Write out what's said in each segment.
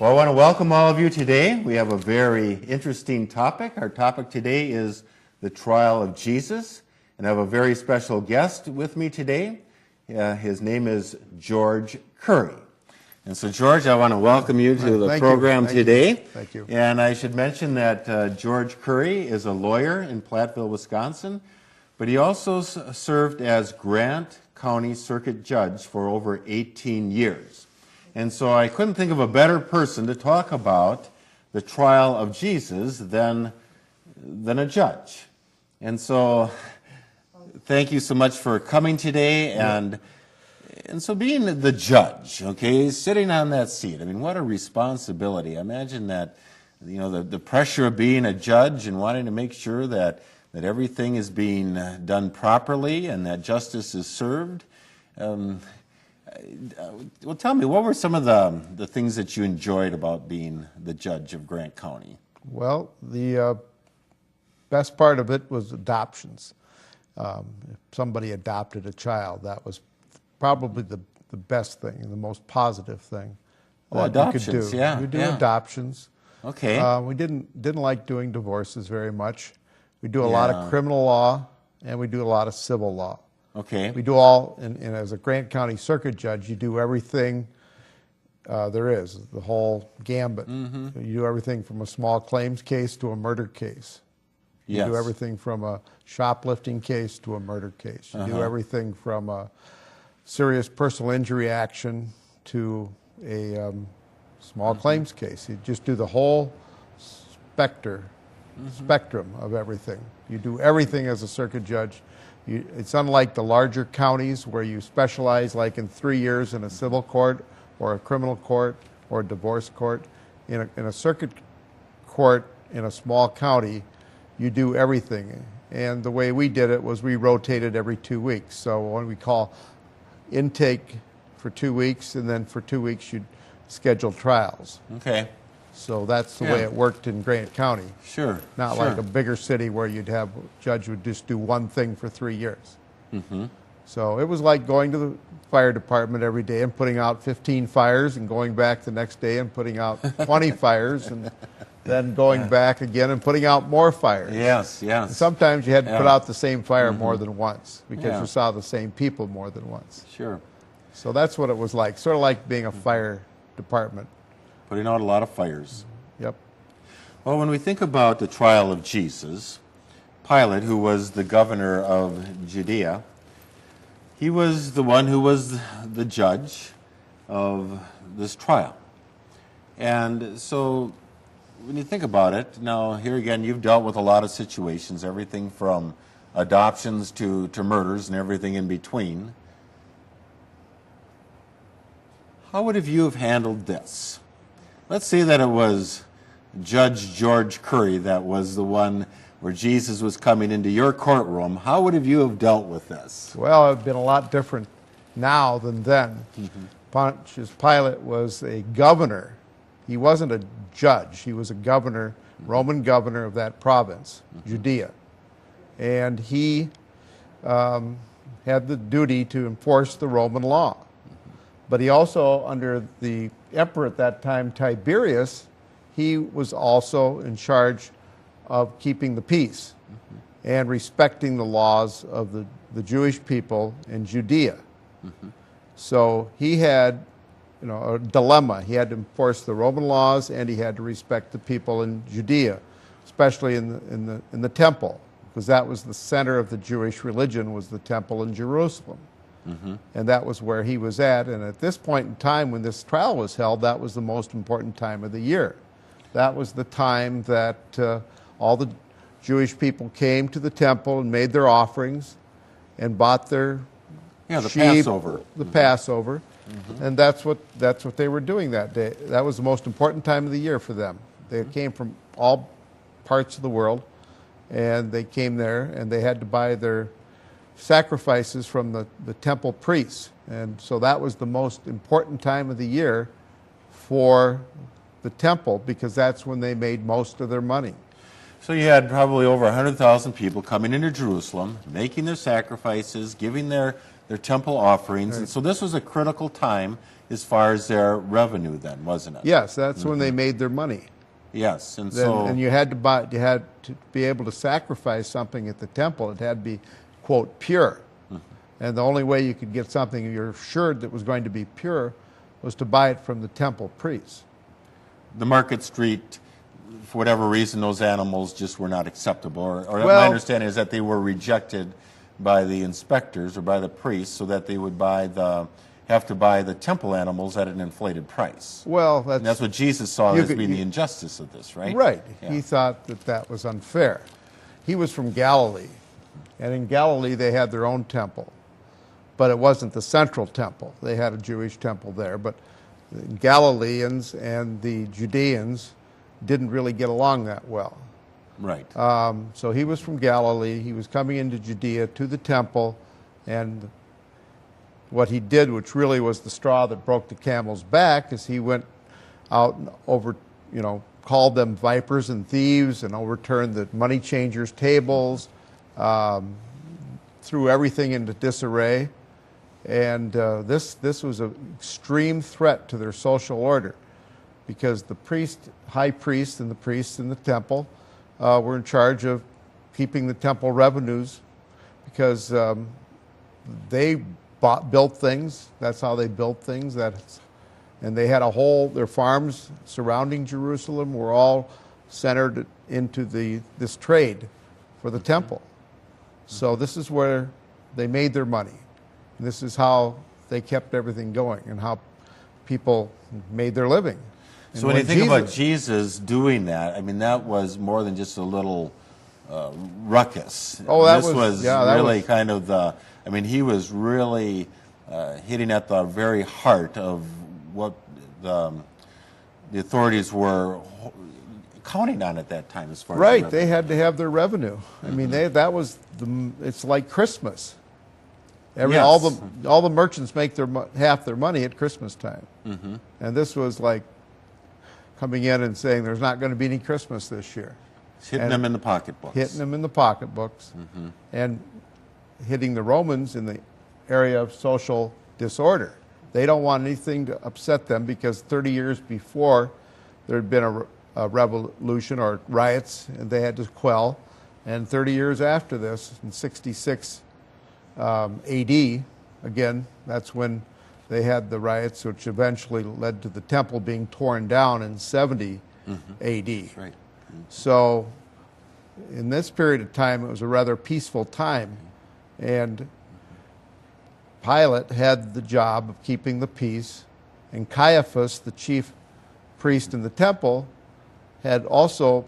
Well, I want to welcome all of you today. We have a very interesting topic. Our topic today is the trial of Jesus, and I have a very special guest with me today. His name is George Curry. And so, George, I want to welcome you to the program today. Thank you. And I should mention that George Curry is a lawyer in Platteville, Wisconsin, but he also served as Grant County Circuit Judge for over 18 years. And so I couldn't think of a better person to talk about the trial of Jesus than a judge. And so thank you so much for coming today. And so being the judge, okay, sitting on that seat, I mean, what a responsibility. Imagine that, you know, the pressure of being a judge and wanting to make sure that everything is being done properly and that justice is served. Well, tell me, what were some of the things that you enjoyed about being the judge of Grant County? Well, the best part of it was adoptions. If somebody adopted a child, that was probably the best thing and the most positive thing that you could do. Yeah, we do adoptions. Okay. We didn't like doing divorces very much. We do a lot of criminal law and we do a lot of civil law. Okay. We do all, and as a Grant County Circuit Judge, you do everything there is, the whole gambit. Mm-hmm. You do everything from a small claims case to a murder case. You do everything from a shoplifting case to a murder case. You do everything from a serious personal injury action to a small claims case. You just do the whole spectrum of everything. You do everything as a circuit judge. It's unlike the larger counties where you specialize like in 3 years in a civil court or a criminal court or a divorce court. In a circuit court in a small county, you do everything. And the way we did it was we rotated every 2 weeks. So when we call intake for 2 weeks, and then for 2 weeks you'd schedule trials. Okay. So that's the way it worked in Grant County. Sure. Not like a bigger city where you'd have a judge would just do one thing for 3 years. Mm-hmm. So it was like going to the fire department every day and putting out 15 fires and going back the next day and putting out 20 fires and then going back again and putting out more fires. Yes, yes. And sometimes you had to put out the same fire more than once because you saw the same people more than once. Sure. So that's what it was like, sort of like being a fire department. Putting out a lot of fires. Yep. Well, when we think about the trial of Jesus, Pilate, who was the governor of Judea, he was the one who was the judge of this trial. And so when you think about it, now here again, you've dealt with a lot of situations, everything from adoptions to murders and everything in between. How would you have handled this? Let's say that it was Judge George Curry that was the one where Jesus was coming into your courtroom. How would you have dealt with this? Well, it would have been a lot different now than then. Pontius Pilate was a governor. He wasn't a judge. He was a governor, Roman governor of that province, Judea. And he had the duty to enforce the Roman law. But he also, under the emperor at that time, Tiberius, he was also in charge of keeping the peace and respecting the laws of the Jewish people in Judea. So he had, you know, a dilemma. He had to enforce the Roman laws and he had to respect the people in Judea, especially in the temple, because that was the center of the Jewish religion, was the temple in Jerusalem. And that was where he was at. And at this point in time, when this trial was held, that was the most important time of the year. That was the time that all the Jewish people came to the temple and made their offerings and bought their sheep, the Passover. And that's what they were doing that day. That was the most important time of the year for them. They came from all parts of the world, and they came there, and they had to buy their sacrifices from the temple priests. And so that was the most important time of the year for the temple, because that's when they made most of their money. So you had probably over 100,000 people coming into Jerusalem, making their sacrifices, giving their their temple offerings. And so this was a critical time as far as their revenue then, wasn't it? Yes, that's when they made their money. Yes, and Then, so... and you had to be able to sacrifice something at the temple. It had to be, quote, pure. And the only way you could get something you're assured that was going to be pure was to buy it from the temple priests. The Market Street, for whatever reason, those animals just were not acceptable. Or Well, my understanding is that they were rejected by the inspectors or by the priests, so that they would have to buy the temple animals at an inflated price. Well, And that's what Jesus saw as being the injustice of this, right? Right. Yeah. He thought that that was unfair. He was from Galilee, and in Galilee they had their own temple. But it wasn't the central temple. They had a Jewish temple there, but the Galileans and the Judeans didn't really get along that well. Right. So he was from Galilee. He was coming into Judea to the temple, and what he did, which really was the straw that broke the camel's back, is he went out and called them vipers and thieves and overturned the money changers' tables, threw everything into disarray. And this was an extreme threat to their social order, because the high priest and the priests in the temple were in charge of keeping the temple revenues, because they built things. That's how they built things. And they had their farms surrounding Jerusalem were all centered into this trade for the temple. So this is where they made their money. And this is how they kept everything going and how people made their living. So when you think about Jesus doing that, I mean, that was more than just a little ruckus. Oh, that this was really kind of he was really hitting at the very heart of what the authorities were counting on at that time, as far as right. They had to have their revenue. I mean, it's like Christmas. Yes. All the merchants make half their money at Christmas time, and this was like coming in and saying there's not going to be any Christmas this year. It's hitting them in the pocketbooks. Hitting them in the pocketbooks, and hitting the Romans in the area of social disorder. They don't want anything to upset them, because 30 years before there had been a revolution or riots, and they had to quell. And 30 years after this, in 66 AD, again, that's when they had the riots, which eventually led to the temple being torn down in 70 AD. Right. So in this period of time, it was a rather peaceful time, and Pilate had the job of keeping the peace, and Caiaphas, the chief priest in the temple, had also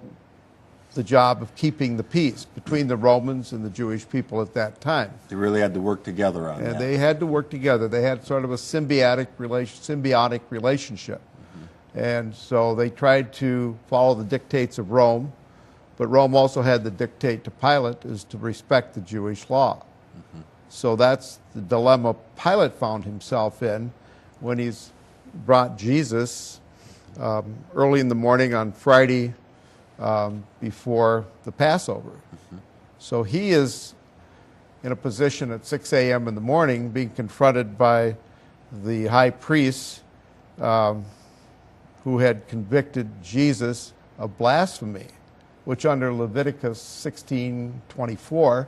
the job of keeping the peace between the Romans and the Jewish people at that time. They really had to work together on that. And they had to work together. They had sort of a symbiotic relationship. And so they tried to follow the dictates of Rome, but Rome also had the dictate to Pilate is to respect the Jewish law. So that's the dilemma Pilate found himself in when he's brought Jesus early in the morning on Friday before the Passover. So he is in a position at 6 a.m. in the morning being confronted by the high priests who had convicted Jesus of blasphemy, which under Leviticus 16:24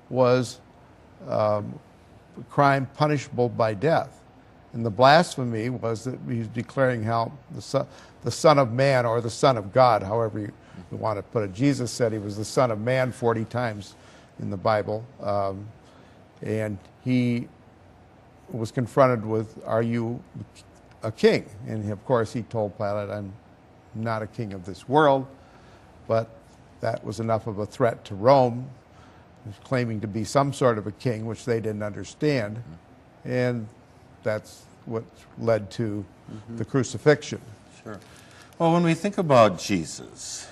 was a crime punishable by death. And the blasphemy was that he was declaring how the Son of Man, or the Son of God, however you want to put it. Jesus said he was the Son of Man 40 times in the Bible. And he was confronted with, are you a king? And of course he told Pilate, I'm not a king of this world. But that was enough of a threat to Rome, claiming to be some sort of a king, which they didn't understand. And that's what led to the crucifixion. Sure. Well, when we think about Jesus,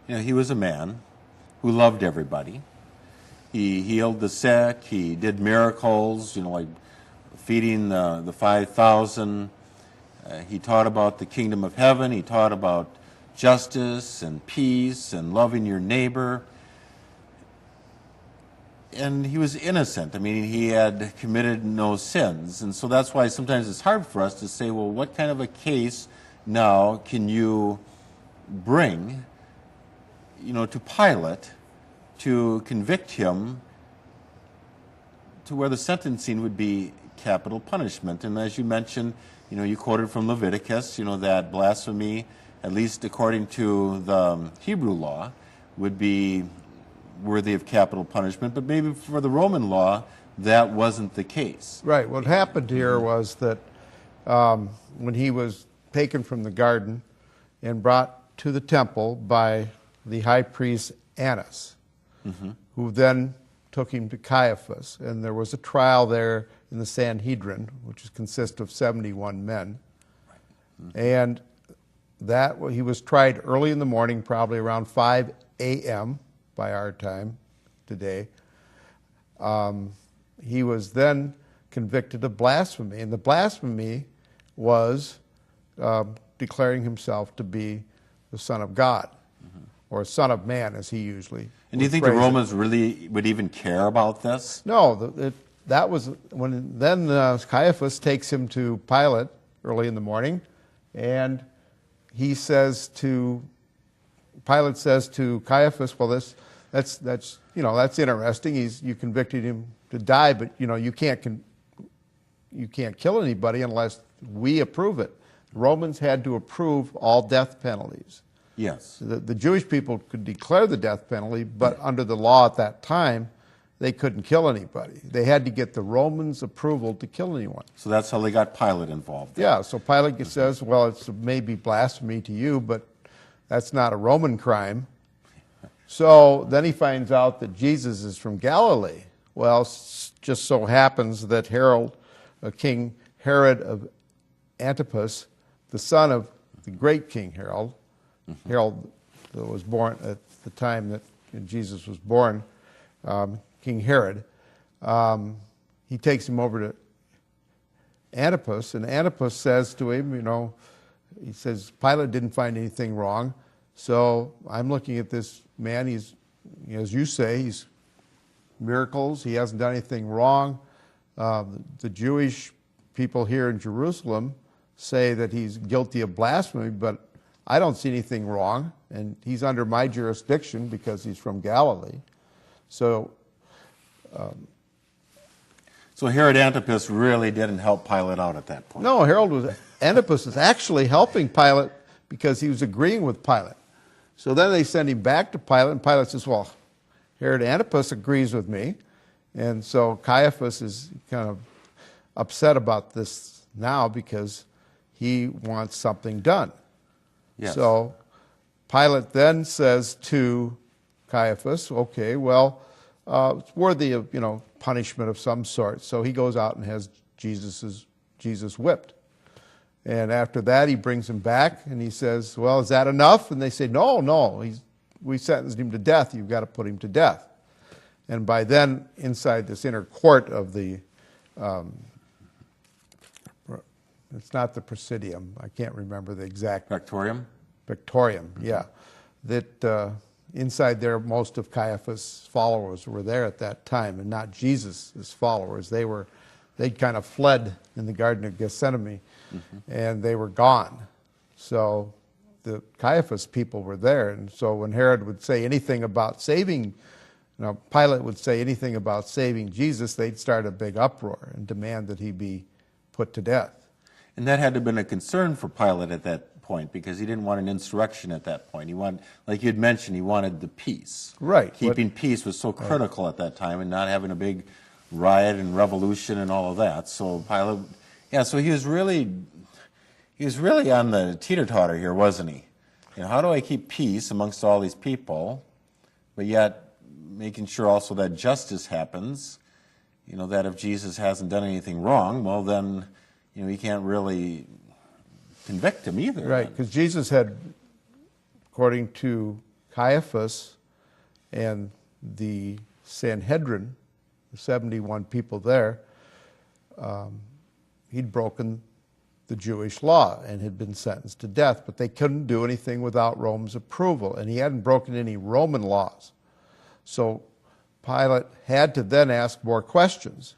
he was a man who loved everybody. He healed the sick. He did miracles, like feeding the 5,000. He taught about the kingdom of heaven. He taught about justice and peace and loving your neighbor. and he was innocent. I mean, he had committed no sins. And so that's why sometimes it's hard for us to say, well, what kind of a case now can you bring, to Pilate to convict him to where the sentencing would be capital punishment? And as you mentioned, you quoted from Leviticus, that blasphemy, at least according to the Hebrew law, would be worthy of capital punishment, but maybe for the Roman law, that wasn't the case. Right. What happened here was that when he was taken from the garden and brought to the temple by the high priest Annas, who then took him to Caiaphas, and there was a trial there in the Sanhedrin, which consists of 71 men, and that he was tried early in the morning, probably around 5 a.m. by our time today. He was then convicted of blasphemy, and the blasphemy was declaring himself to be the Son of God, or Son of Man, as he usually. And do you think the Romans really would even care about this? No, that was when then Caiaphas takes him to Pilate early in the morning, and he says to Pilate says to Caiaphas, "Well, that's interesting. You convicted him to die, but you can't kill anybody unless we approve it." The Romans had to approve all death penalties. Yes. The Jewish people could declare the death penalty, but under the law at that time, they couldn't kill anybody. They had to get the Romans' approval to kill anyone. So that's how they got Pilate involved. Yeah, so Pilate says, well, it's maybe blasphemy to you, but that's not a Roman crime. So then he finds out that Jesus is from Galilee. Well, it just so happens that King Herod of Antipas, the son of the great King Herod that was born at the time that Jesus was born, King Herod, he takes him over to Antipas, and Antipas says to him, he says, Pilate didn't find anything wrong, so I'm looking at this man, he's, as you say, he's miracles, he hasn't done anything wrong. The Jewish people here in Jerusalem say that he's guilty of blasphemy, but I don't see anything wrong, and he's under my jurisdiction because he's from Galilee. So Herod Antipas really didn't help Pilate out at that point. No, Antipas is actually helping Pilate because he was agreeing with Pilate. So then they send him back to Pilate, and Pilate says, well, Herod Antipas agrees with me. And so Caiaphas is kind of upset about this now because he wants something done. Yes. So Pilate then says to Caiaphas, okay, well, it's worthy of, punishment of some sort. So he goes out and has Jesus whipped. And after that, he brings him back, and he says, well, is that enough? And they say, no, we sentenced him to death. You've got to put him to death. And by then, inside this inner court of the, it's not the Presidium. I can't remember the exact. Victorium? Victorium, yeah. That inside there, most of Caiaphas' followers were there at that time, and not Jesus' followers. They'd kind of fled in the Garden of Gethsemane, and they were gone. So the Caiaphas people were there, and so when Herod would say anything about saving, Pilate would say anything about saving Jesus, they'd start a big uproar and demand that he be put to death. And that had to have been a concern for Pilate at that point, because he didn't want an insurrection at that point. He wanted, like you had mentioned, he wanted the peace. Right. Keeping peace was so critical at that time, and not having a big riot and revolution and all of that. So Pilate, so he was really on the teeter-totter here, wasn't he? How do I keep peace amongst all these people, but yet making sure also that justice happens, that if Jesus hasn't done anything wrong, well then, he can't really convict him either. Right, because Jesus had, according to Caiaphas and the Sanhedrin, the 71 people there, he'd broken the Jewish law and had been sentenced to death, but they couldn't do anything without Rome's approval, and he hadn't broken any Roman laws. So Pilate had to then ask more questions.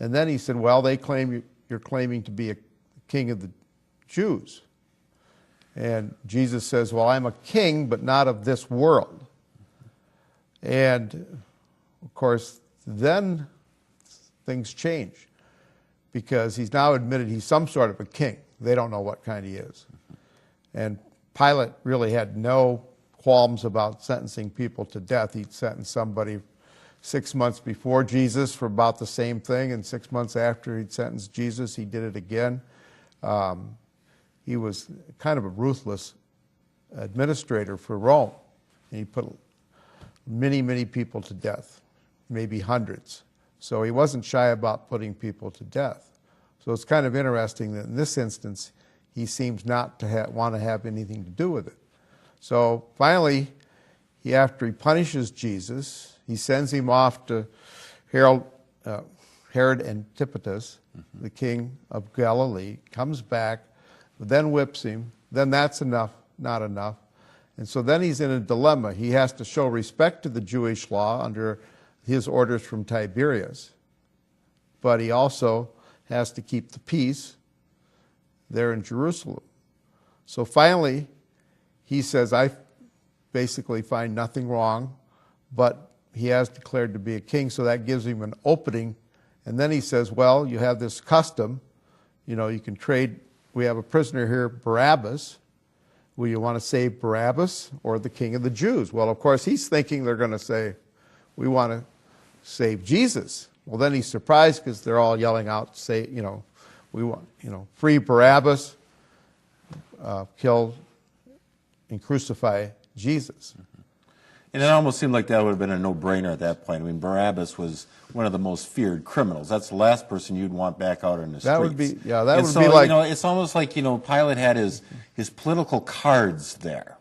And then he said, well, they claim you're claiming to be a king of the Jews. And Jesus says, well, I'm a king, but not of this world. And, of course, then things change, because he's now admitted he's some sort of a king. They don't know what kind he is. And Pilate really had no qualms about sentencing people to death. He'd sentenced somebody 6 months before Jesus for about the same thing, and 6 months after he'd sentenced Jesus, he did it again. He was kind of a ruthless administrator for Rome. And he put many, many people to death, maybe hundreds. So he wasn't shy about putting people to death. So it's kind of interesting that in this instance, he seems not to want to have anything to do with it. So finally, after he punishes Jesus, he sends him off to Herod Antipas, the king of Galilee, comes back, then whips him. Then that's enough, not enough. And so then he's in a dilemma. He has to show respect to the Jewish law under his orders from Tiberius, but he also has to keep the peace there in Jerusalem. So finally, he says, I basically find nothing wrong, but he has declared to be a king, so that gives him an opening. And then he says, well, you have this custom, you can trade. We have a prisoner here, Barabbas. Will you want to save Barabbas or the king of the Jews? Well, of course, he's thinking they're going to say, we want to save Jesus. Well, then he's surprised because they're all yelling out, say, we want, free Barabbas, kill and crucify Jesus. And it almost seemed like that would have been a no-brainer at that point. I mean, Barabbas was one of the most feared criminals. That's the last person you'd want back out in the streets. That would be, yeah, that and would so, be like... it's almost like, Pilate had his political cards there.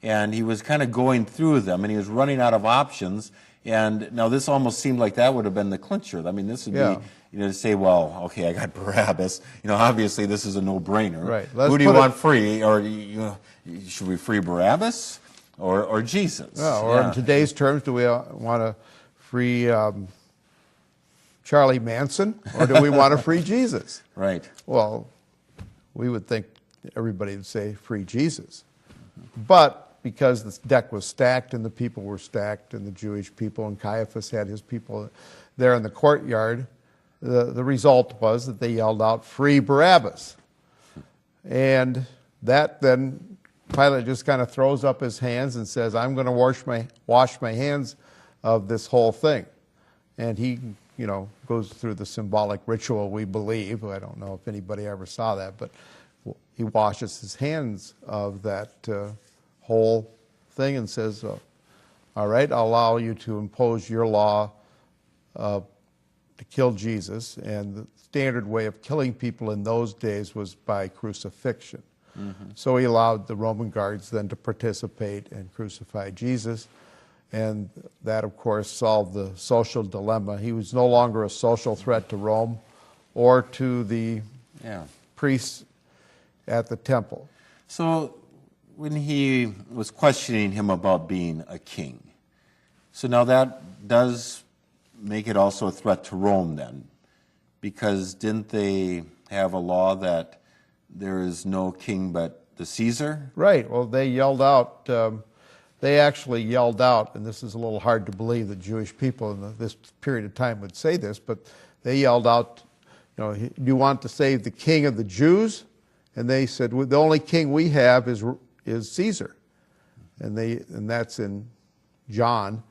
And he was kind of going through them, and he was running out of options. And now this almost seemed like that would have been the clincher. I mean, this would be, to say, well, okay, I got Barabbas. Obviously this is a no-brainer. Right. Who do you want free? Or should we free Barabbas? Or Jesus. Or in today's terms, do we want to free Charlie Manson, or do we want to free Jesus? Right. Well, we would think everybody would say free Jesus. But because the deck was stacked and the people were stacked, and the Jewish people, and Caiaphas had his people there in the courtyard, the result was that they yelled out, free Barabbas. And that then... Pilate just kind of throws up his hands and says, I'm going to wash my hands of this whole thing. And he, goes through the symbolic ritual, we believe. I don't know if anybody ever saw that, but he washes his hands of that whole thing and says, all right, I'll allow you to impose your law to kill Jesus. And the standard way of killing people in those days was by crucifixion. So he allowed the Roman guards then to participate and crucify Jesus. And that, of course, solved the social dilemma. He was no longer a social threat to Rome or to the priests at the temple. So when he was questioning him about being a king, so now that does make it also a threat to Rome then, because didn't they have a law that there is no king but the Caesar? Right. Well, they yelled out, they actually yelled out, and this is a little hard to believe that Jewish people in this period of time would say this, but they yelled out, do you want to save the king of the Jews? And they said, well, the only king we have is Caesar. And that's in John.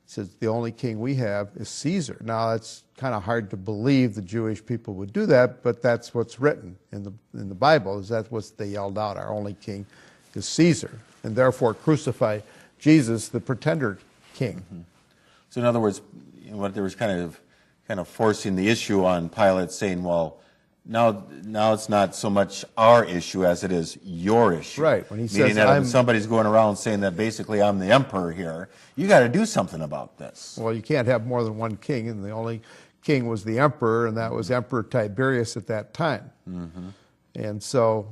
It says the only king we have is Caesar. Now that's kind of hard to believe the Jewish people would do that, but that's what's written in the Bible. Is that what they yelled out? Our only king is Caesar, and therefore crucify Jesus, the pretender king. So in other words, what there was kind of forcing the issue on Pilate, saying, well, now it's not so much our issue as it is your issue. Right. When he Meaning says, that if somebody's going around saying that basically I'm the emperor here, you got to do something about this. Well, you can't have more than one king, and the only king was the emperor, and that was Emperor Tiberius at that time. And so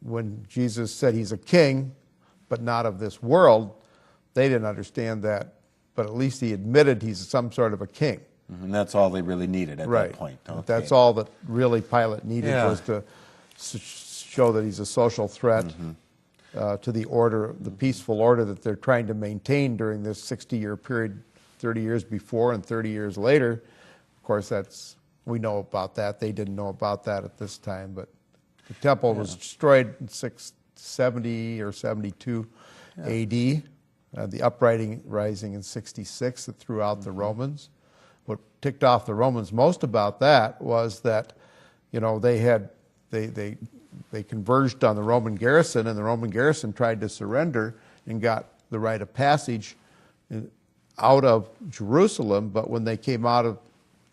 when Jesus said he's a king, but not of this world, they didn't understand that but at least he admitted he's some sort of a king. And that's all they really needed at that point. Okay. That's all that really Pilate needed was to show that he's a social threat to the order, the peaceful order that they're trying to maintain during this 60-year period, 30 years before and 30 years later. Of course, we know about that. They didn't know about that at this time, but the temple was destroyed in 670 or 72 A.D. The uprising in 66 that threw out the Romans. What ticked off the Romans most about that was that, you know, they converged on the Roman garrison, and the Roman garrison tried to surrender and got the right of passage out of Jerusalem. But when they came out of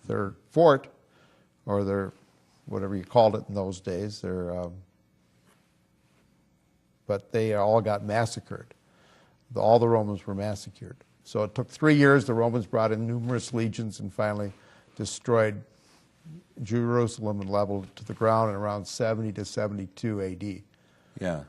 their fort, or their whatever you called it in those days, but they all got massacred. All the Romans were massacred. So it took 3 years. The Romans brought in numerous legions and finally destroyed Jerusalem and leveled it to the ground in around 70 to 72 A.D. Yeah,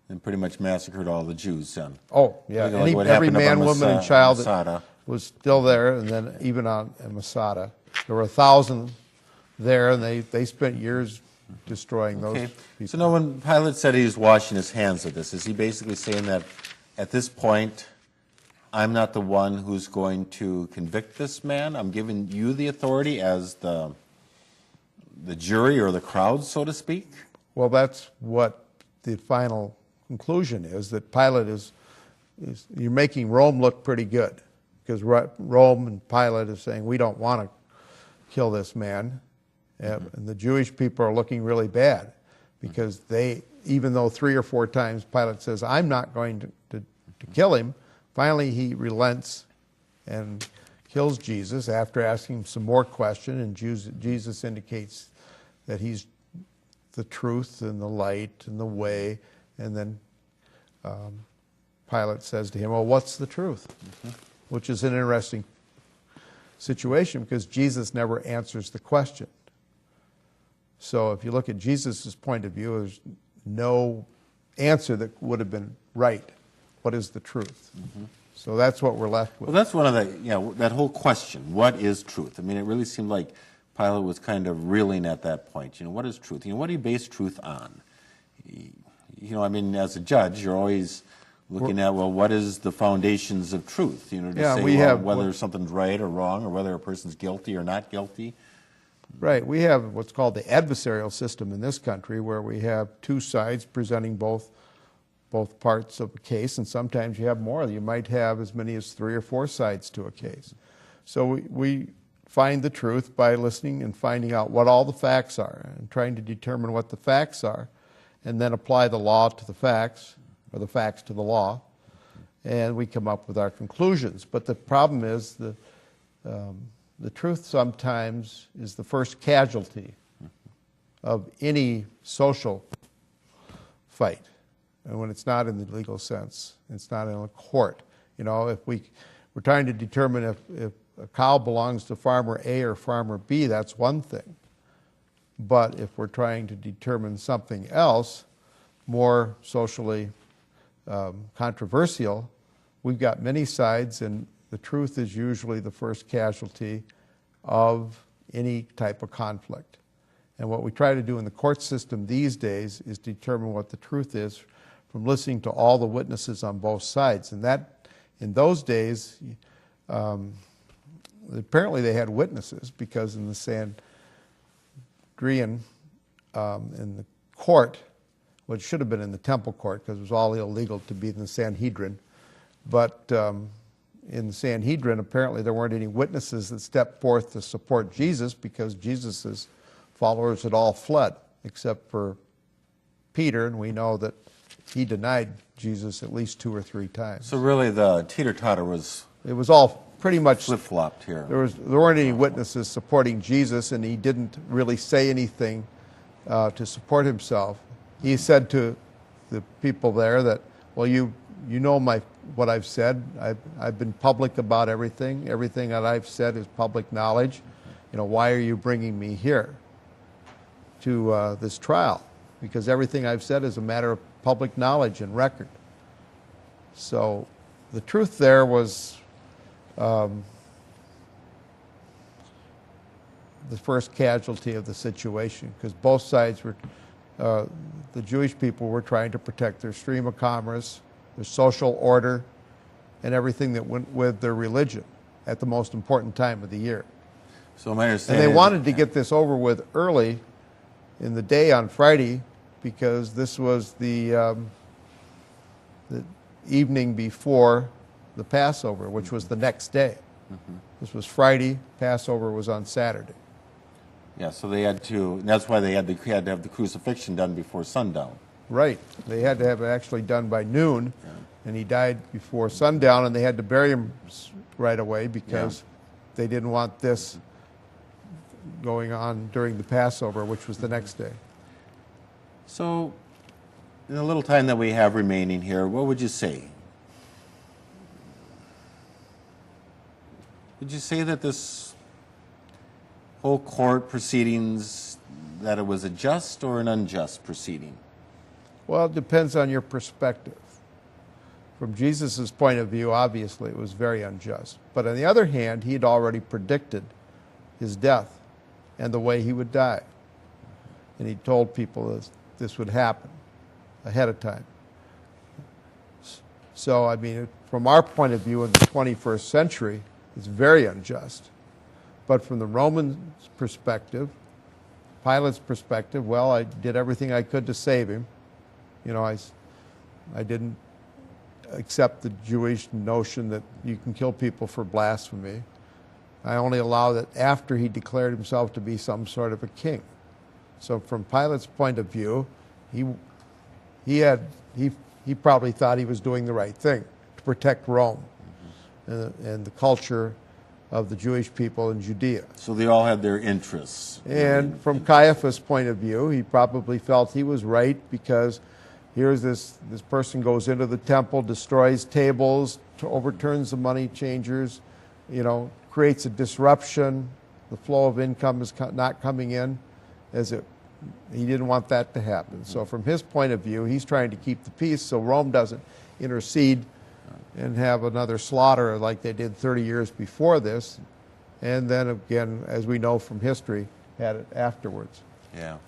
and pretty much massacred all the Jews then. Oh, yeah. Every man, woman, and child that was still there, and then even on Masada. There were 1,000 there, and they spent years destroying those people. So now when Pilate said he was washing his hands of this, is he basically saying that at this point, I'm not the one who's going to convict this man? I'm giving you the authority as the jury or the crowd, so to speak? Well, that's what the final conclusion is, that Pilate is you're making Rome look pretty good, because Rome and Pilate is saying, we don't want to kill this man. And the Jewish people are looking really bad, because even though 3 or 4 times Pilate says, I'm not going to kill him, finally he relents and kills Jesus after asking him some more questions, and Jesus indicates that he's the truth and the light and the way, and then Pilate says to him, well, what's the truth? Which is an interesting situation, because Jesus never answers the question. So if you look at Jesus' point of view, there's no answer that would have been right. What is the truth? So that's what we're left with. Well, that's one of the, that whole question, what is truth? I mean, it really seemed like Pilate was kind of reeling at that point. What is truth? What do you base truth on? I mean, as a judge, you're always looking at, well, what is the foundations of truth? To say whether something's right or wrong, or whether a person's guilty or not guilty. Right. We have what's called the adversarial system in this country, where we have 2 sides presenting both parts of a case, and sometimes you have more. You might have as many as 3 or 4 sides to a case. So we find the truth by listening and finding out what all the facts are, and trying to determine what the facts are, and then apply the law to the facts, or the facts to the law, and we come up with our conclusions. But the problem is the truth sometimes is the first casualty of any social fight. And when it's not in the legal sense, it's not in a court. If we're trying to determine if a cow belongs to farmer A or farmer B, that's one thing. But if we're trying to determine something else, more socially controversial, we've got many sides, and the truth is usually the first casualty of any type of conflict. And what we try to do in the court system these days is determine what the truth is from listening to all the witnesses on both sides. And that, in those days, apparently they had witnesses, because in the Sanhedrin, in the court, which should have been in the temple court, because it was all illegal to be in the Sanhedrin, but in the Sanhedrin, apparently there weren't any witnesses that stepped forth to support Jesus, because Jesus' followers had all fled, except for Peter, and we know that he denied Jesus at least 2 or 3 times. So really the teeter-totter was... It was all pretty much... flip-flopped here. There weren't any witnesses supporting Jesus, and he didn't really say anything to support himself. He said to the people there that, well, you know what I've said. I've been public about everything. Everything that I've said is public knowledge. Why are you bringing me here to this trial? Because everything I've said is a matter of public knowledge and record. So the truth there was the first casualty of the situation, because both sides were, the Jewish people were trying to protect their stream of commerce, their social order, and everything that went with their religion at the most important time of the year. So my And understanding they wanted to get this over with early in the day on Friday, because this was the evening before the Passover, which was the next day. This was Friday, Passover was on Saturday. Yeah, so they had to, and that's why they had to have the crucifixion done before sundown. Right. They had to have it actually done by noon, and he died before sundown, and they had to bury him right away because they didn't want this going on during the Passover, which was the next day. So, in the little time that we have remaining here, what would you say? Would you say that this whole court proceedings, that it was a just or an unjust proceeding? Well, it depends on your perspective. From Jesus' point of view, obviously, it was very unjust. But on the other hand, he had already predicted his death and the way he would die. And he told people this would happen ahead of time. So, I mean, from our point of view in the 21st century, it's very unjust. But from the Roman perspective, Pilate's perspective, well, I did everything I could to save him. You know, I didn't accept the Jewish notion that you can kill people for blasphemy. I only allowed it after he declared himself to be some sort of a king. So from Pilate's point of view, he probably thought he was doing the right thing to protect Rome and the culture of the Jewish people in Judea. So they all had their interests. And from Caiaphas' point of view, he probably felt he was right, because here's this person goes into the temple, destroys tables, overturns the money changers, you know, creates a disruption. The flow of income is not coming in he didn't want that to happen. So from his point of view, he's trying to keep the peace so Rome doesn't intercede and have another slaughter like they did 30 years before this. And then again, as we know from history, had it afterwards. Yeah.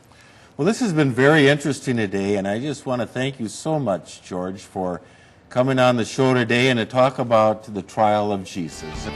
Well, this has been very interesting today, and I just want to thank you so much, George, for coming on the show today and to talk about the trial of Jesus.